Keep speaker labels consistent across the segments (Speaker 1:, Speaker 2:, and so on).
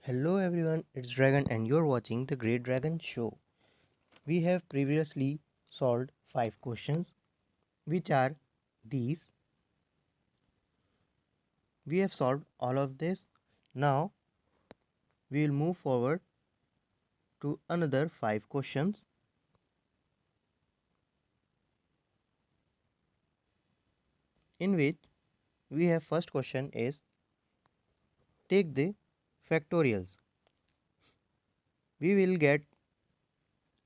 Speaker 1: Hello everyone, it's Dragon and you're watching the Great Dragon Show. We have previously solved 5 questions, which are these. We have solved all of this. Now we will move forward to another 5 questions, in which we have first question is take the factorials. We will get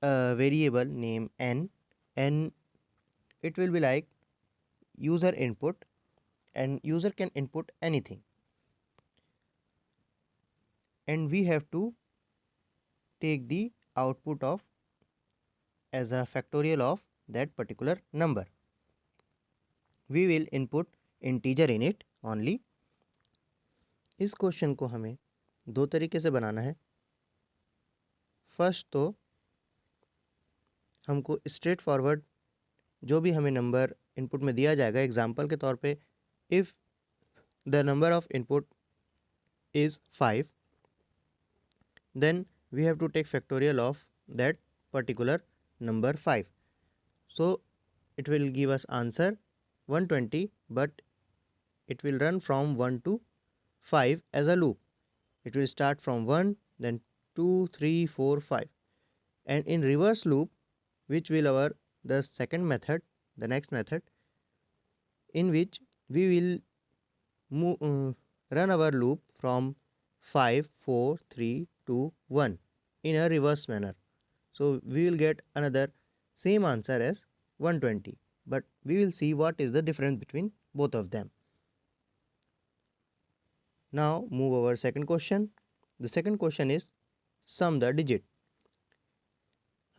Speaker 1: a variable named n, and it will be like user input, and user can input anything, and we have to take the output of as a factorial of that particular number. We will input integer in it only. इस question को हमें दो तरीके से बनाना है. First तो हमको straight forward जो भी हमें नंबर इनपुट में दिया जाएगा, एग्जांपल के तौर पे if the number of input is 5, then we have to take factorial of that particular number 5. So it will give us answer 120, but it will run from 1 to 5 as a loop. It will start from 1, then 2, 3, 4, 5. And in reverse loop, which will our the second method, the next method, in which we will run our loop from 5, 4, 3, 2, 1 in a reverse manner. So we will get another same answer as 120, but we will see what is the difference between both of them. Now move our second question. The second question is sum the digit.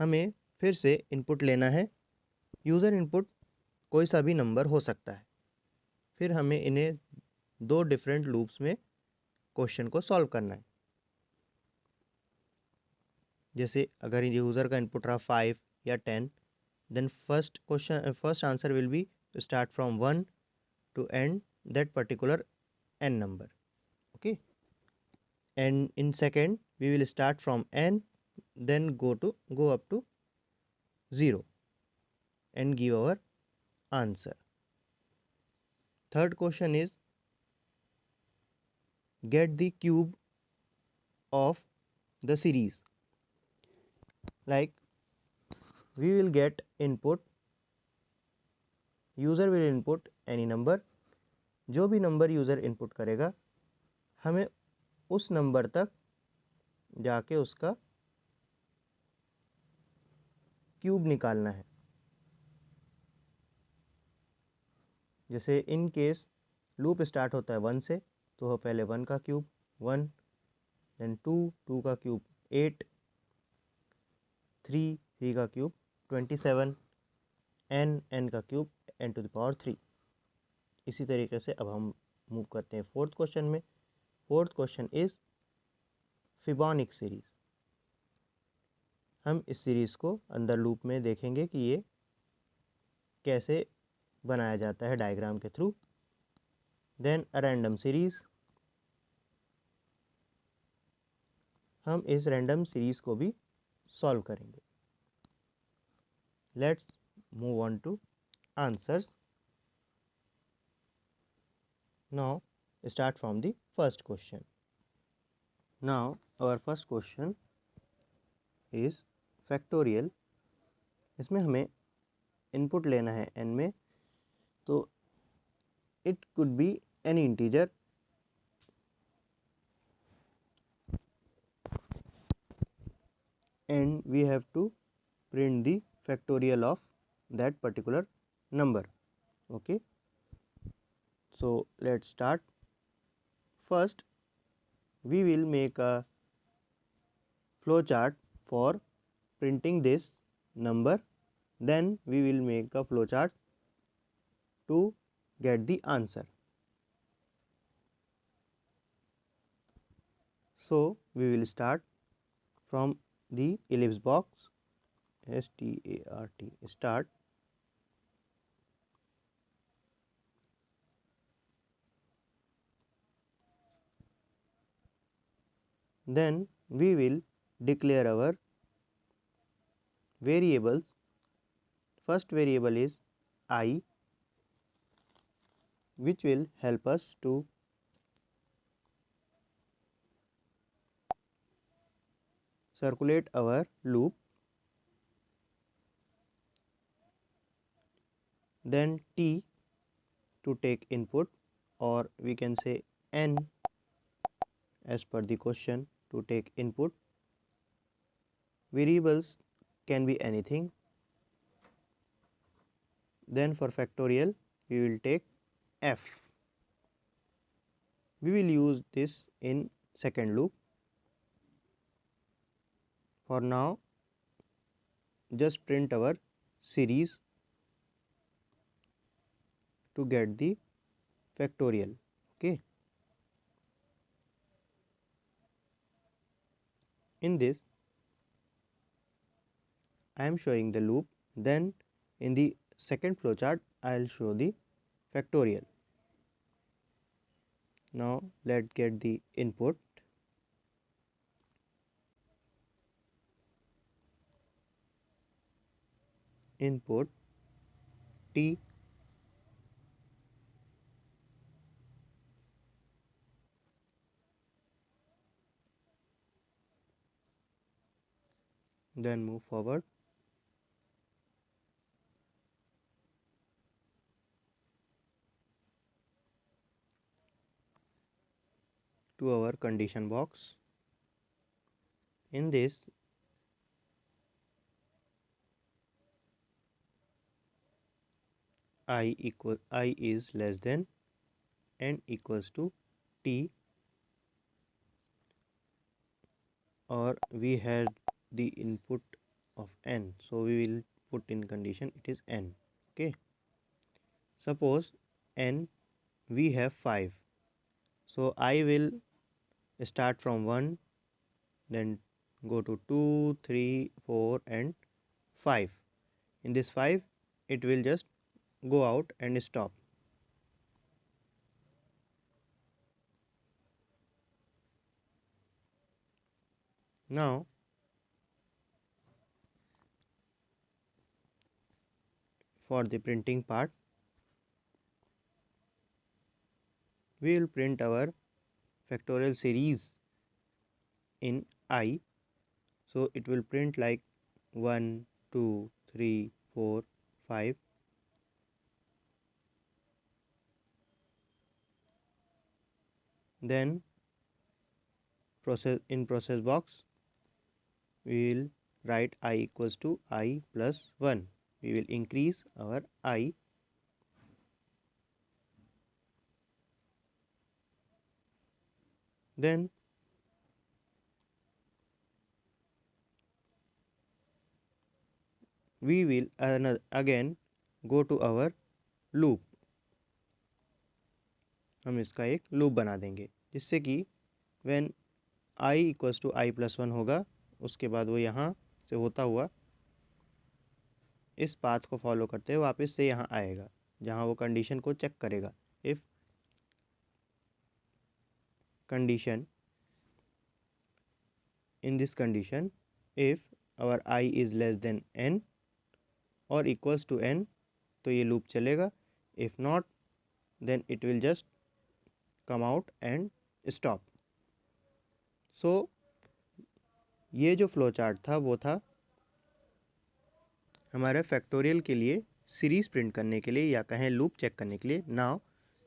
Speaker 1: हमें फिर से input लेना है. User input कोई सा भी number हो सकता है. फिर हमें इन्हें दो डिफरेंट लूप्स में क्वेश्चन को सॉल्व करना है. जैसे अगर यूज़र का इनपुट रहा 5 या 10, then first answer will be to start from 1 to end that particular n number. Okay, and in second we will start from n, then go up to 0 and give our answer. Third question is get the cube of the series. Like we will get input, user will input any number. जो भी number user input करेगा हमें उस number तक जाके उसका cube निकालना है. जैसे इन केस लूप स्टार्ट होता है 1 से, तो पहले 1 का क्यूब 1, देन 2 का क्यूब 8, 3 का क्यूब 27, n का cube n to the power 3. इसी तरीके से अब हम मूव करते हैं फोर्थ क्वेश्चन में. Fourth question is Fibonacci series. हम इस सीरीज़ को अंदर लूप में देखेंगे कि ये कैसे बनाया जाता है डायग्राम के through. Then a random series. हम इस रैंडम सीरीज़ को भी सॉल्व करेंगे. Let's move on to answers. Now start from the first question. Now our first question is factorial. इसमें हमें इनपुट लेना है n में, तो it could be any integer. And we have to print the factorial of that particular number. Okay, so let's start. First we will make a flowchart for printing this number, then we will make a flowchart to get the answer. So we will start from the ellipse box, start. Then we will declare our variables. First variable is I, which will help us to circulate our loop. Then T to take input, or we can say N as per the question to take input. Variables can be anything. Then for factorial we will take F. We will use this in second loop. For now, just print our series to get the factorial. Okay. In this, I am showing the loop. Then in the second flowchart, I will show the factorial. Now let's get the input. Input T, then move forward. To our condition box. In this, I is less than n equals to t, or we had the input of n, so we will put in condition it is n. Okay. Suppose n we have 5, so I will start from 1, then go to 2, 3, 4 and 5. In this 5 it will just go out and stop. Now for the printing part, we will print our factorial series in I. So it will print like 1, 2, 3, 4, 5. Then process box we will write I equals to I plus 1. We will increase our I. Then we will again go to our loop. हम इसका एक loop बना देंगे जिससे कि when I equals to I plus 1 होगा, उसके बाद वो यहाँ से होता हुआ इस पाथ को फॉलो करते हुए वापस से यहाँ आएगा, जहाँ वो कंडीशन को चेक करेगा. If condition, in this condition, if our I is less than n or equals to n, तो ये लूप चलेगा. If not, then it will just come out and stop. So ये जो फ्लो चार्ट था वो था हमारे फैक्टोरियल के लिए सीरीज प्रिंट करने के लिए, या कहें लूप चेक करने के लिए. Now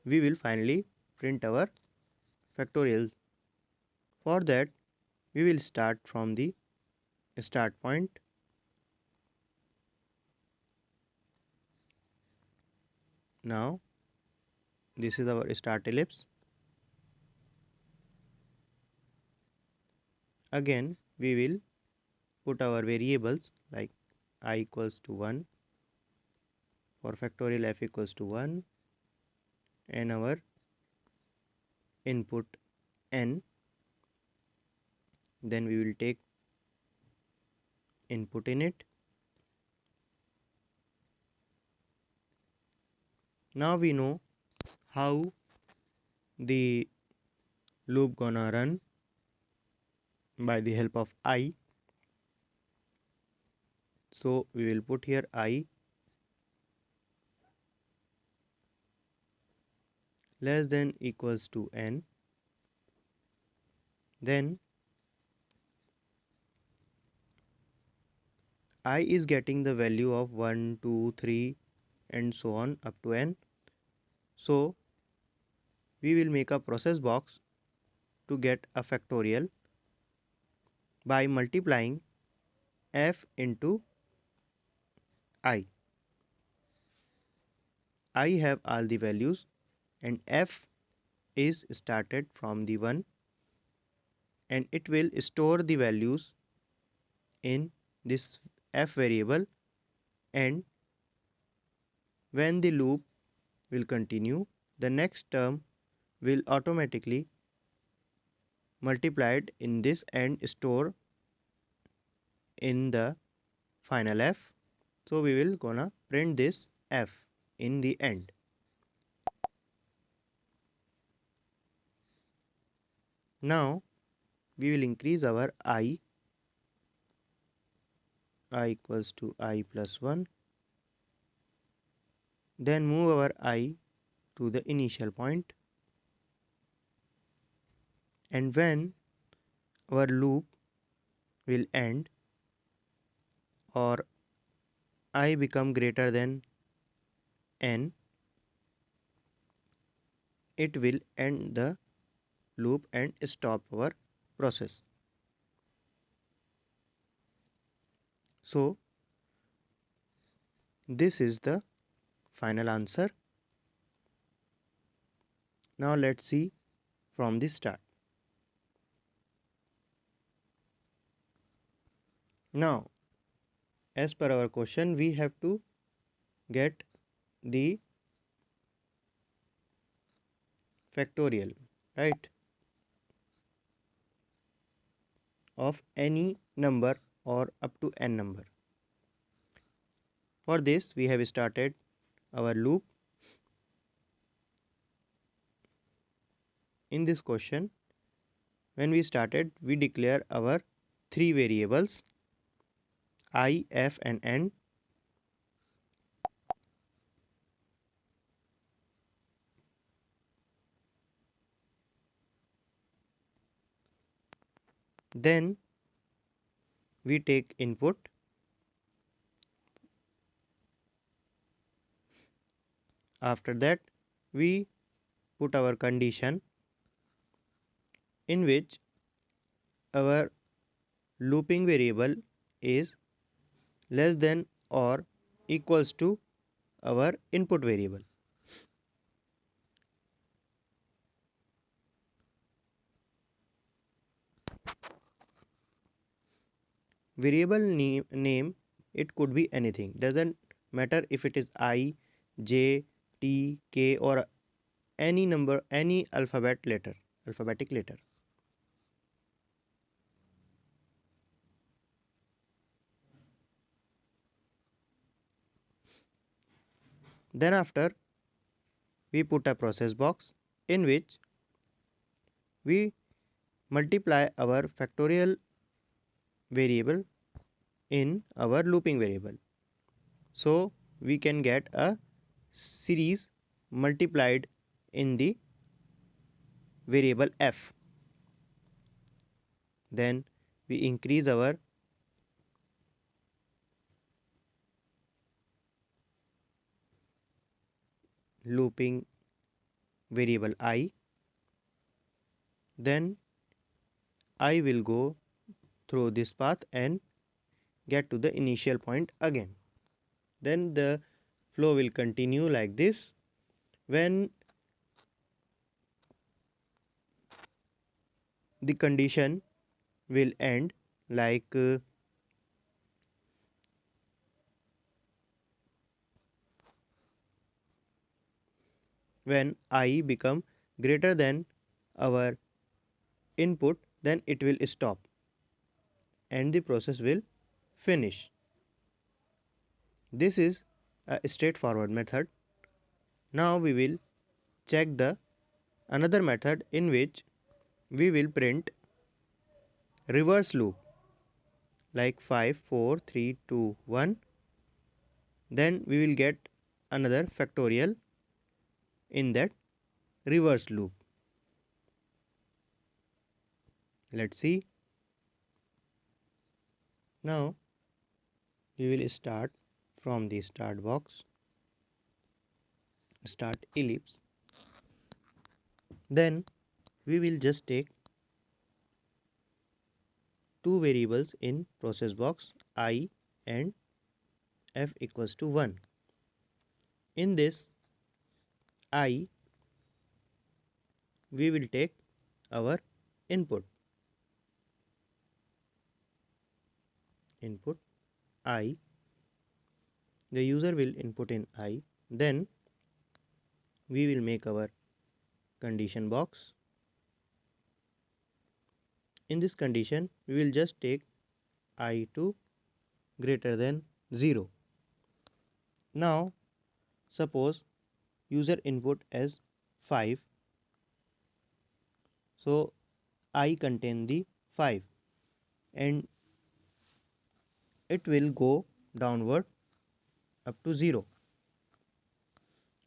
Speaker 1: we will finally print our factorial. For that we will start from the start point. Now this is our start ellipse. Again we will put our variables like I equals to 1, for factorial f equals to 1, and our input n. Then we will take input in it. Now we know how the loop gonna run. by the help of I. So we will put here I less than equals to n. Then I is getting the value of 1, 2, 3 and so on up to n. So we will make a process box to get a factorial by multiplying f into I. I have all the values and f is started from the 1 and it will store the values in this f variable, and when the loop will continue, the next term will automatically multiplied in this and store in the final f. So we will gonna print this f in the end. Now we will increase our I equals to I plus 1, then move our I to the initial point, and when our loop will end or I become greater than n, it will end the loop and stop our process. So this is the final answer. Now let's see from the start. Now as per our question, we have to get the factorial, right, of any number or up to n number. For this we have started our loop. In this question, when we started, we declare our three variables I, f and n. Then we take input. After that we put our condition in which our looping variable is less than or equals to our input variable. Variable name, it could be anything, doesn't matter if it is I, J, T, K or any number, any alphabetic letter. Then after we put a process box in which we multiply our factorial variable in our looping variable. So we can get a series multiplied in the variable f. Then we increase our looping variable I. Then I will go through this path and get to the initial point again. Then the flow will continue like this. When the condition will end, like when I become greater than our input, then it will stop and the process will finish. This is a straightforward method. Now we will check the another method in which we will print reverse loop like 5 4 3 2 1, then we will get another factorial in that reverse loop. Let's see. Now we will start from the start box, start ellipse. Then we will just take two variables in process box, I and f equals to 1. In this I, we will take our input I. The user will input in I. Then we will make our condition box. In this condition, we will just take I to greater than 0. Now suppose user input as 5, so I contain the 5 and it will go downward up to 0,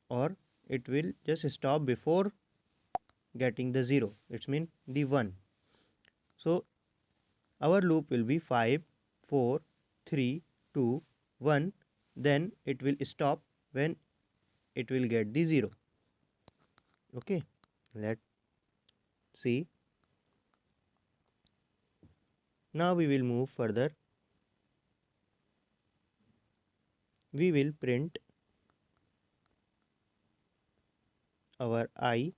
Speaker 1: or it will just stop before getting the 0. It means the 1. So our loop will be 5 4 3 2 1, then it will stop when it will get the 0. Okay, let's see. Now we will move further. We will print our I,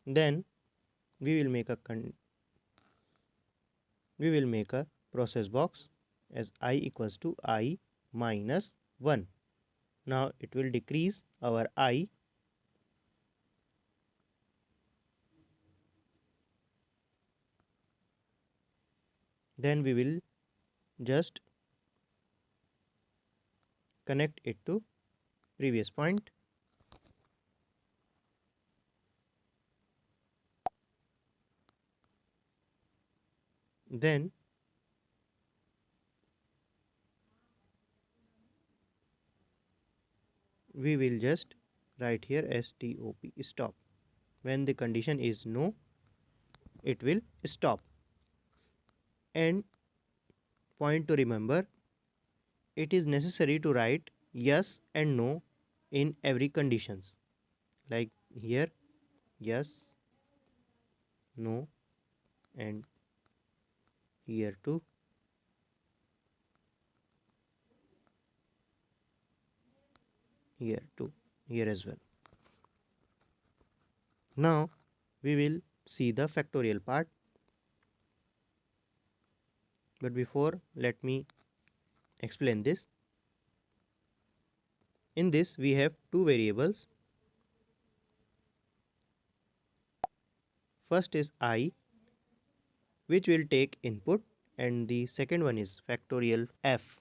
Speaker 1: then we will make a process box as I equals to I minus 1. Now it will decrease our I. Then we will just connect it to previous point. Then we will just write here stop, stop. When the condition is no, it will stop. And point to remember, it is necessary to write yes and no in every conditions. Like here, yes, no, and here too. Here too, here as well. Now we will see the factorial part. But before, let me explain this. In this we have two variables. First is I, which will take input, and the second one is factorial f.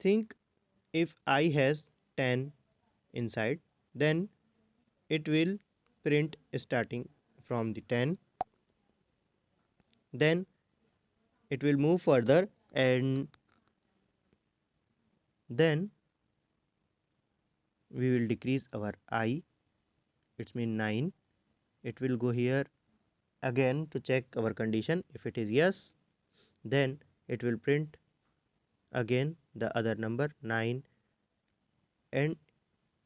Speaker 1: Think if I has 10 inside, then it will print starting from the 10. Then it will move further, and then we will decrease our I. It means 9. It will go here again to check our condition. If it is yes, then it will print again the other number 9, and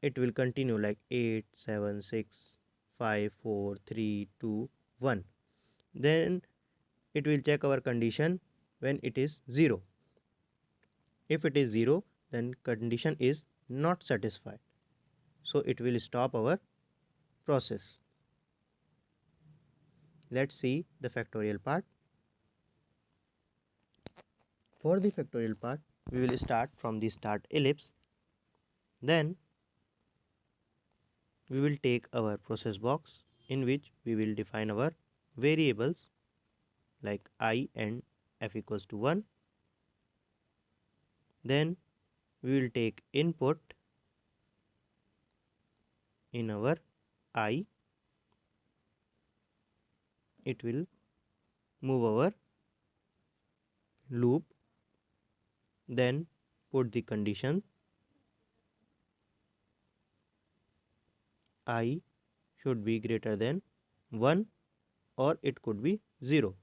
Speaker 1: it will continue like 8 7 6 5 4 3 2 1. Then it will check our condition when it is 0. If it is 0, then condition is not satisfied, so it will stop our process. Let's see the factorial part. For the factorial part, we will start from the start ellipse. Then we will take our process box, in which we will define our variables like I and f equals to 1. Then we will take input in our I. it will move our loop, then put the condition I should be greater than 1 or it could be 0,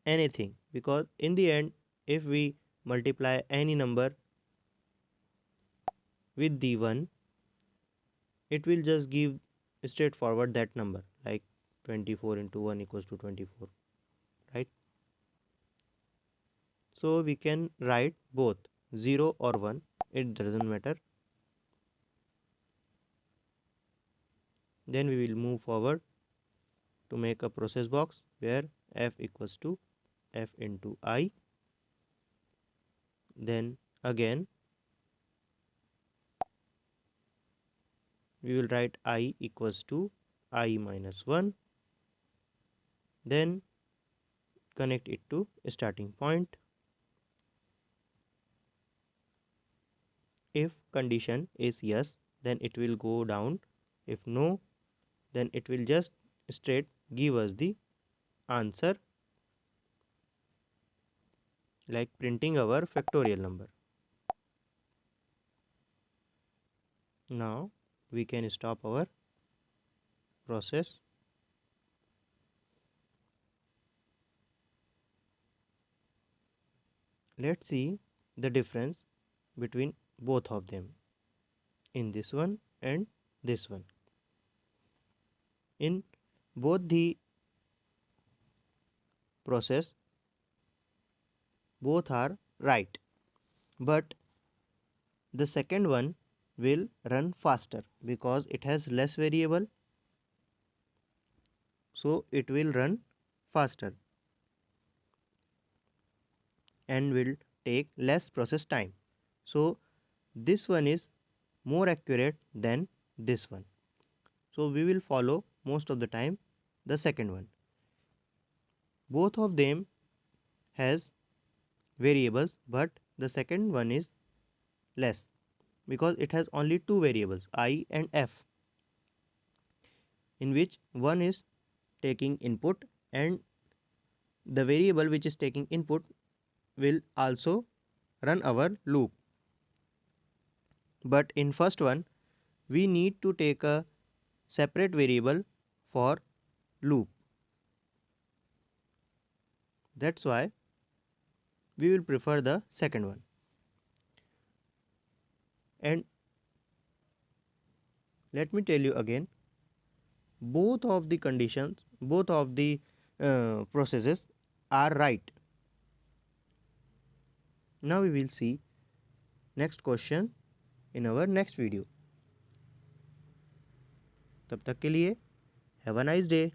Speaker 1: anything, because in the end if we multiply any number with the 1, it will just give straightforward that number, like 24 into 1 equals to 24, right? So we can write both 0 or 1, it doesn't matter. Then we will move forward to make a process box where f equals to f into I. Then again we will write I equals to I minus 1. Then connect it to a starting point. If condition is yes, then it will go down. If no, then it will just straight give us the answer, like printing our factorial number. Now we can stop our process. Let's see the difference between both of them in this one and this one. In both the process, both are right, but the second one will run faster because it has less variable, so it will run faster and will take less process time. So this one is more accurate than this one, so we will follow most of the time the second one. Both of them has variables, but the second one is less because it has only two variables, I and f, in which one is taking input and the variable which is taking input will also run our loop. But in first one we need to take a separate variable for loop. That's why we will prefer the second one. And let me tell you again, both of the conditions, both of the processes are right. Now we will see next question in our next video. तब तक के लिए have a nice day.